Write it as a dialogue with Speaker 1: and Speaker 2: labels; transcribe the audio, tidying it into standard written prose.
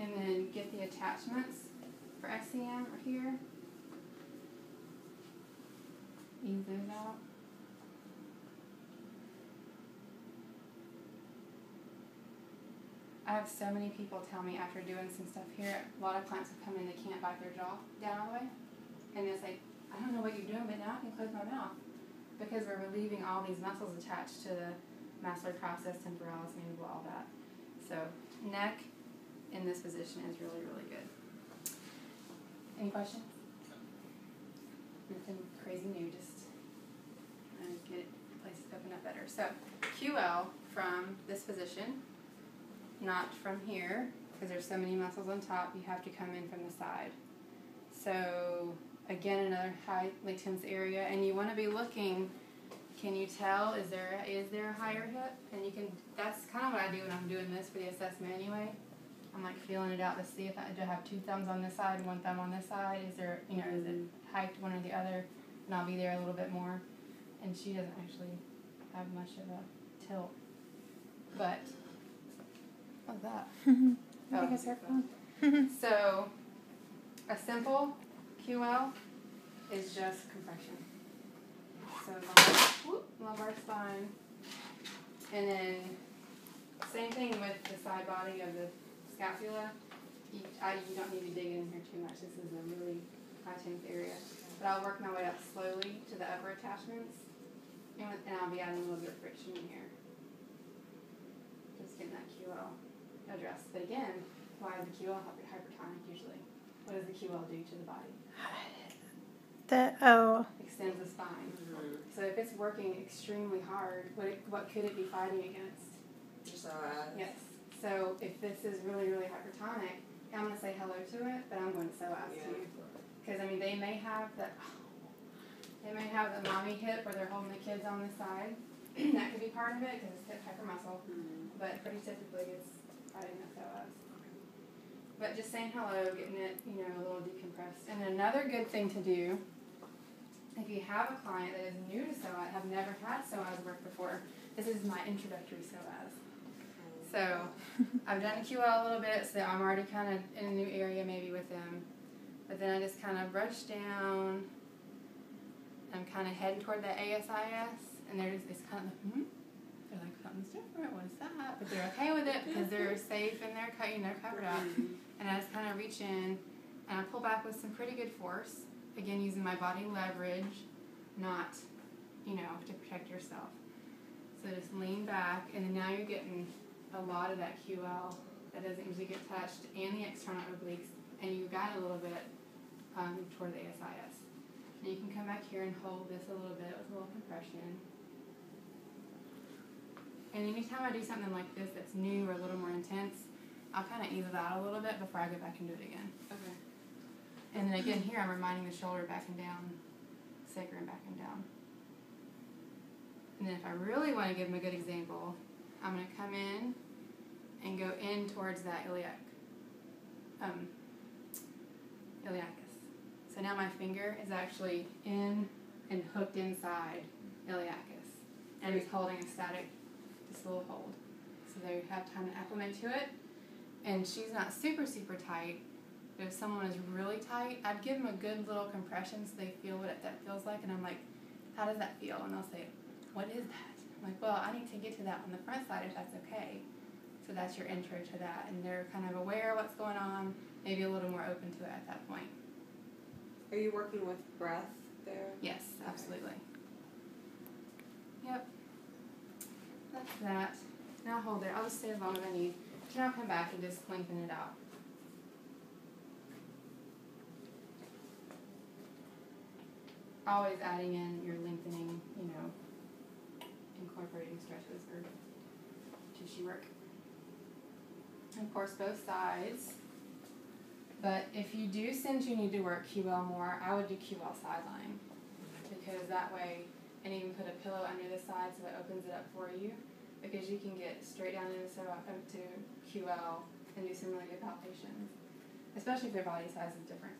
Speaker 1: And then get the attachments for SCM right here. Ease those out. I have so many people tell me after doing some stuff here, a lot of clients have come in, they can't bite their jaw down all the way. And it's like, I don't know what you're doing, but now I can close my mouth. Because we're relieving all these muscles attached to the mastoid process, temporalis, mandible, all that. So neck in this position is really, really good. Any questions? Nothing crazy new, just trying to get places open up better. So QL from this position, not from here, because there's so many muscles on top, you have to come in from the side. So again, another highly tense area, and you want to be looking. Can you tell? Is there a higher hip? And you can. That's kind of what I do when I'm doing this for the assessment anyway. I'm like feeling it out to see if I do have two thumbs on this side and one thumb on this side. Is there, is it hiked one or the other? And I'll be there a little bit more. And she doesn't actually have much of a tilt, but what's that?
Speaker 2: I think it's her phone.
Speaker 1: So a simple QL is just compression. So lumbar spine, and then same thing with the side body of the scapula. You don't need to dig in here too much. This is a really high tense area. But I'll work my way up slowly to the upper attachments, and I'll be adding a little bit of friction in here. Just getting that QL addressed. But again, why is the QL hypertonic usually? What does the QL do to the body? Extends the spine. So if it's working extremely hard, what could it be fighting against?
Speaker 3: Your psoas.
Speaker 1: Yes. So if this is really, really hypertonic, I'm going to say hello to it, but I'm going to psoas too. Because they may have the mommy hip where they're holding the kids on the side. That could be part of it because it's hip hypermuscle. But pretty typically it's fighting the psoas. But just saying hello, getting it, a little decompressed. And another good thing to do, if you have a client that is new to psoas, have never had psoas work before, this is my introductory psoas. So I've done QL a little bit, so I'm already kind of in a new area maybe with them. But then I just kind of brush down. I'm kind of heading toward the ASIS, and it's kind of like, they're like, something's different, what is that? But they're okay with it because they're safe and they're covered up. And I just kind of reach in, and I pull back with some pretty good force. Again, using my body leverage, not, to protect yourself. So just lean back, and then now you're getting a lot of that QL that doesn't usually get touched, and the external obliques, and you got a little bit toward the ASIS. And you can come back here and hold this a little bit with a little compression. And anytime I do something like this that's new or a little more intense, I'll kind of ease it out a little bit before I go back and do it again.
Speaker 3: Okay.
Speaker 1: And then again here, I'm reminding the shoulder back and down, sacrum back and down. And then if I really want to give them a good example, I'm going to come in and go in towards that iliacus. So now my finger is actually in and hooked inside iliacus. And it's holding a static, just a little hold. So they have time to acclimate to it. And she's not super, super tight. But if someone is really tight, I'd give them a good little compression so they feel what that feels like. And I'm like, how does that feel? And they'll say, what is that? I'm like, well, I need to get to that on the front side if that's okay. So that's your intro to that. And they're kind of aware of what's going on, maybe a little more open to it at that point.
Speaker 3: Are you working with breath there?
Speaker 1: Yes, absolutely. Yep. That's that. Now hold there. I'll just stay as long as I need. Then I'll come back and just lengthen it out. Always adding in your lengthening, incorporating stretches or tissue work. And of course, both sides. But if you do sense you need to work QL more, I would do QL sideline. Because that way, and even put a pillow under the side so it opens it up for you. Because you can get straight down into QL and do some really good palpations. Especially if their body size is different.